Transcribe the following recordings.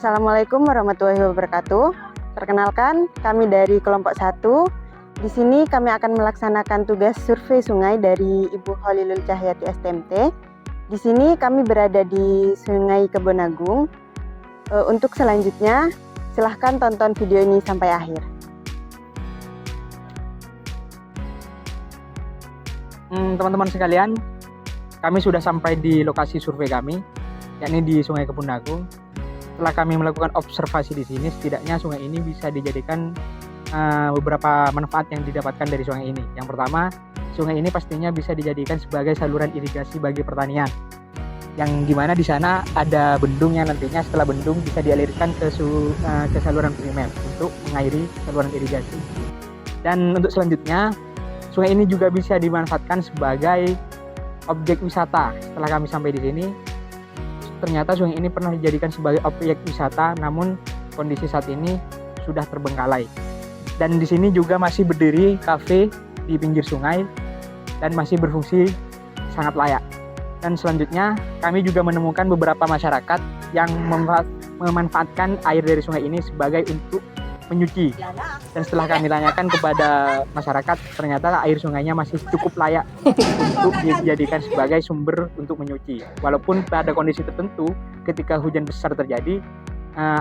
Assalamualaikum warahmatullahi wabarakatuh. Perkenalkan, kami dari kelompok 1. Di sini kami akan melaksanakan tugas survei sungai dari Ibu Holilul Cahyati STMT. Di sini kami berada di Sungai Kebonagung. Untuk selanjutnya, silahkan tonton video ini sampai akhir. Teman-teman sekalian, kami sudah sampai di lokasi survei kami, yakni di Sungai Kebonagung. Setelah kami melakukan observasi di sini, setidaknya sungai ini bisa dijadikan beberapa manfaat yang didapatkan dari sungai ini. Yang pertama, sungai ini pastinya bisa dijadikan sebagai saluran irigasi bagi pertanian. Yang dimana di sana ada bendung yang nantinya setelah bendung bisa dialirkan ke saluran primer untuk mengairi saluran irigasi. Dan untuk selanjutnya, sungai ini juga bisa dimanfaatkan sebagai objek wisata. Setelah kami sampai di sini, ternyata sungai ini pernah dijadikan sebagai objek wisata, namun kondisi saat ini sudah terbengkalai. Dan di sini juga masih berdiri kafe di pinggir sungai dan masih berfungsi sangat layak. Dan selanjutnya kami juga menemukan beberapa masyarakat yang memanfaatkan air dari sungai ini sebagai untuk menyuci. Dan setelah kami tanyakan kepada masyarakat, ternyata air sungainya masih cukup layak untuk dijadikan sebagai sumber untuk menyuci. Walaupun pada kondisi tertentu ketika hujan besar terjadi,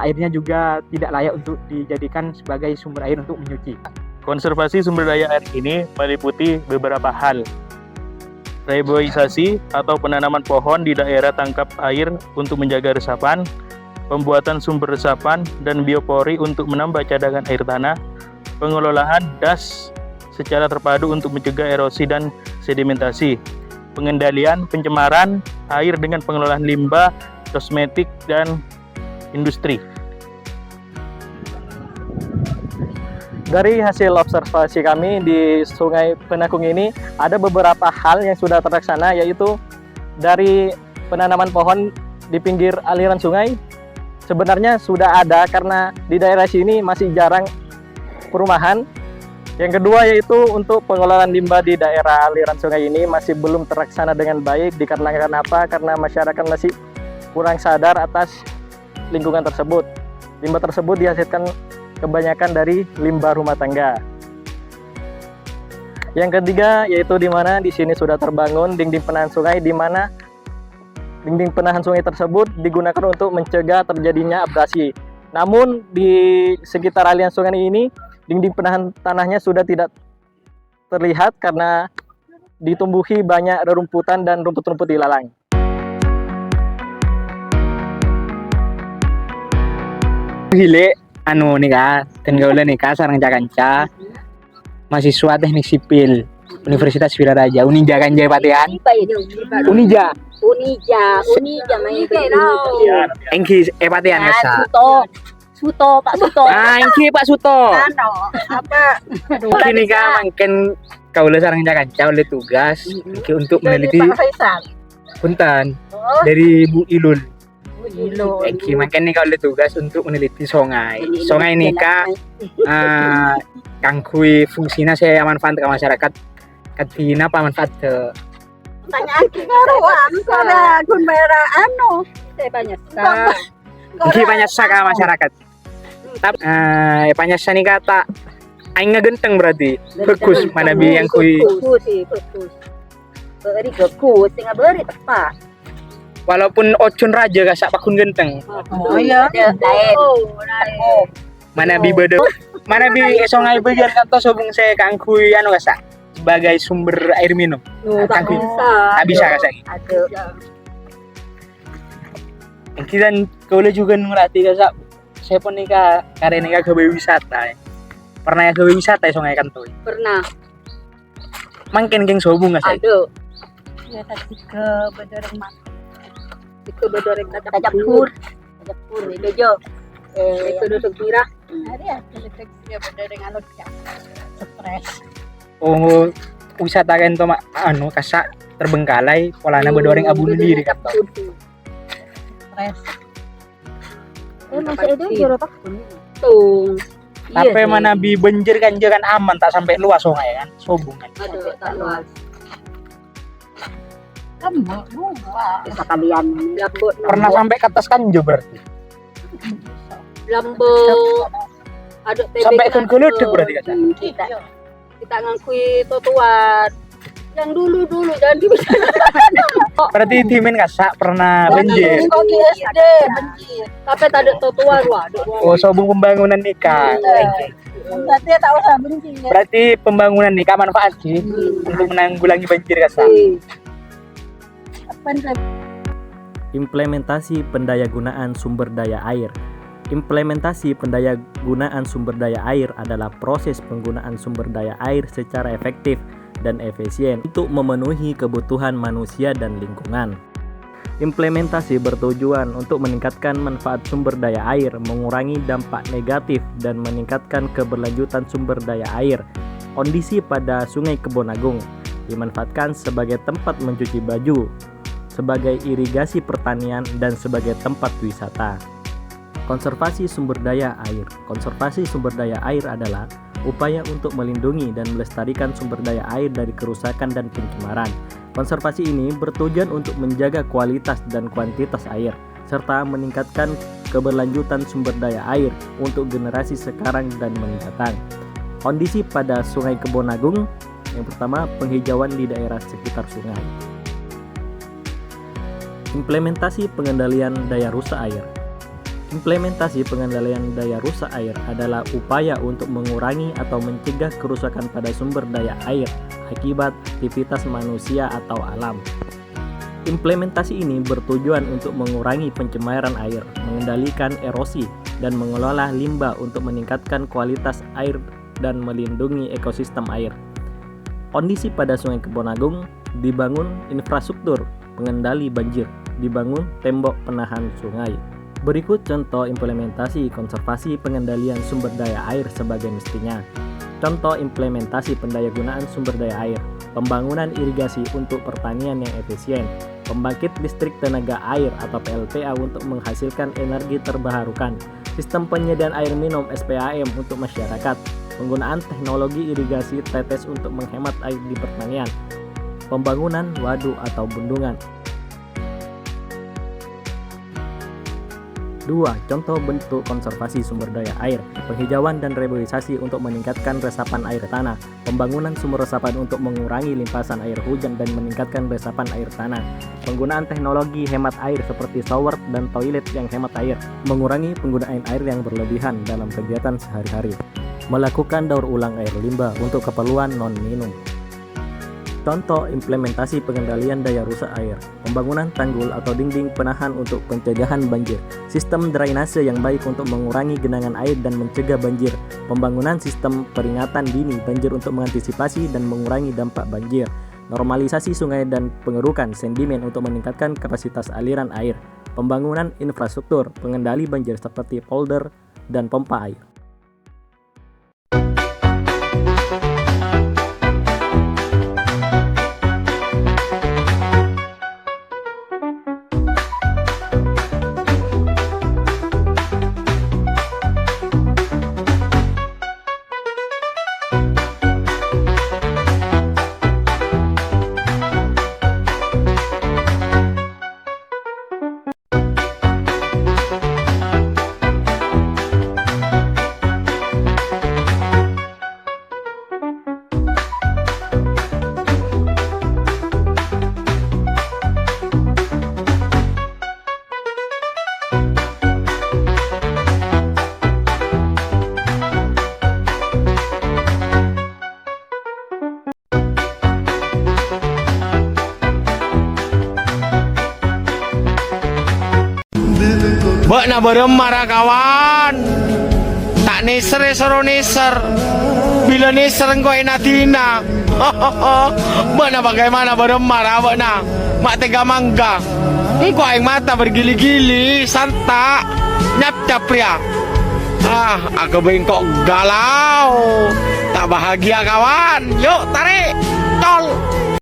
airnya juga tidak layak untuk dijadikan sebagai sumber air untuk menyuci. Konservasi sumber daya air ini meliputi beberapa hal. Reboisasi atau penanaman pohon di daerah tangkap air untuk menjaga resapan, pembuatan sumber resapan dan biopori untuk menambah cadangan air tanah, pengelolaan das secara terpadu untuk mencegah erosi dan sedimentasi, pengendalian pencemaran air dengan pengelolaan limbah, kosmetik, dan industri. Dari hasil observasi kami di Sungai Kebonagung ini, ada beberapa hal yang sudah terlaksana, yaitu dari penanaman pohon di pinggir aliran sungai. Sebenarnya sudah ada karena di daerah sini masih jarang perumahan. Yang kedua yaitu untuk pengelolaan limbah di daerah aliran sungai ini masih belum terlaksana dengan baik. Dikarenakan apa? Karena masyarakat masih kurang sadar atas lingkungan tersebut. Limbah tersebut dihasilkan kebanyakan dari limbah rumah tangga. Yang ketiga yaitu di mana di sini sudah terbangun dinding penahan sungai, di mana dinding penahan sungai tersebut digunakan untuk mencegah terjadinya abrasi. Namun di sekitar aliran sungai ini, dinding penahan tanahnya sudah tidak terlihat karena ditumbuhi banyak rerumputan dan rumput-rumput ilalang. Hile, nika, tenggaula nika, sarang jakanca, mahasiswa teknik sipil, Universitas Wiraraja, Unija kan Jaya Patihan? Unija main itu. Engki Patihan kasa. Suto, Pak Suto. Engki Pak Suto. Apa? Ini kan mungkin kaula sarang jakanca oleh tugas untuk meneliti punten dari Bu Ilul. Engki mungkin nih kaula tugas untuk meneliti sungai. Sungai ini kak kangkui fungsinya saya manfaat ke masyarakat. Katina pa manfaat ke Tanyaan kikaruan kada kun merah saya banyak banyak saka masyarakat. Tapi banyak nih kata aing ngegenteng berarti fokus mana bi yang kui beri fokus tinggal beri tepat. Walaupun ocun raja gak sak pakun genteng. Oh iya. Mana bi bedo mana bi sungai bejar kanto sobung saya kangkui gak sebagai sumber air minum. Tak bisa kasih. Kita kalau juga ngerti kasak saya pun nikah karena nikah ke wisata. Pernah ya ke wisata ya sungai Kantoy? Pernah. Mungkin geng sobung nggak sih? Aduh. Ya tadi ke Bedoreng Mat. Ke Bedoreng Tajapur itu jo. Itu duduk birah. Ada ya deteksi Bedoreng alot ya. Stres. Oh, wisata kan tuh kasak terbengkalai polana Bedoreng abunuh diri kan tuh. Stres. Masih ada jero pak. Tuh. Tapi mana bi banjir kan jangan aman tak sampai luas sungai kan, sobung kan. Aduh, tak luas. Kamu luas. Sekalian. Pernah sampai ke atas kan berarti. Lombok, ada TB Sampai ke Gelodok berarti kan? Kita ngakui totuan yang dulu jangan di Berarti timin kasak pernah banjir. SD banjir. Tapi tak ada totuan waduh. Oh, sobung pembangunan nikah. Berarti tak usah banjir. Berarti pembangunan nikah manfaat sih untuk menanggulangi banjir kasak. Implementasi pendayagunaan sumber daya air. Implementasi pendayagunaan sumber daya air adalah proses penggunaan sumber daya air secara efektif dan efisien untuk memenuhi kebutuhan manusia dan lingkungan. Implementasi bertujuan untuk meningkatkan manfaat sumber daya air, mengurangi dampak negatif, dan meningkatkan keberlanjutan sumber daya air. Kondisi pada Sungai Kebonagung dimanfaatkan sebagai tempat mencuci baju, sebagai irigasi pertanian, dan sebagai tempat wisata. Konservasi sumber daya air. Konservasi sumber daya air adalah upaya untuk melindungi dan melestarikan sumber daya air dari kerusakan dan pencemaran. Konservasi ini bertujuan untuk menjaga kualitas dan kuantitas air, serta meningkatkan keberlanjutan sumber daya air untuk generasi sekarang dan mendatang. Kondisi pada Sungai Kebonagung. Yang pertama, penghijauan di daerah sekitar sungai. Implementasi pengendalian daya rusak air. Implementasi pengendalian daya rusak air adalah upaya untuk mengurangi atau mencegah kerusakan pada sumber daya air akibat aktivitas manusia atau alam. Implementasi ini bertujuan untuk mengurangi pencemaran air, mengendalikan erosi, dan mengelola limbah untuk meningkatkan kualitas air dan melindungi ekosistem air. Kondisi pada Sungai Kebonagung, dibangun infrastruktur pengendali banjir, dibangun tembok penahan sungai. Berikut contoh implementasi konservasi pengendalian sumber daya air sebagai mestinya. Contoh implementasi pendayagunaan sumber daya air. Pembangunan irigasi untuk pertanian yang efisien. Pembangkit listrik tenaga air atau PLTA untuk menghasilkan energi terbarukan. Sistem penyediaan air minum SPAM untuk masyarakat. Penggunaan teknologi irigasi tetes untuk menghemat air di pertanian. Pembangunan waduk atau bendungan. 2. Contoh bentuk konservasi sumber daya air. Penghijauan dan reboisasi untuk meningkatkan resapan air tanah. Pembangunan sumur resapan untuk mengurangi limpasan air hujan dan meningkatkan resapan air tanah. Penggunaan teknologi hemat air seperti shower dan toilet yang hemat air. Mengurangi penggunaan air yang berlebihan dalam kegiatan sehari-hari. Melakukan daur ulang air limbah untuk keperluan non-minum. Contoh implementasi pengendalian daya rusak air. Pembangunan tanggul atau dinding penahan untuk pencegahan banjir. Sistem drainase yang baik untuk mengurangi genangan air dan mencegah banjir. Pembangunan sistem peringatan dini banjir untuk mengantisipasi dan mengurangi dampak banjir. Normalisasi sungai dan pengerukan sedimen untuk meningkatkan kapasitas aliran air. Pembangunan infrastruktur pengendali banjir seperti polder dan pompa air. Bak nak beremar kawan. Tak neser soro neser. Bila neser engkau enak tina. Bak nak bagaimana beremar awak nak. Mak tega mangga. Engkau yang mata bergili-gili. Santak. Nyap-nyap pria. Aku bengkok galau. Tak bahagia kawan. Yuk tarik.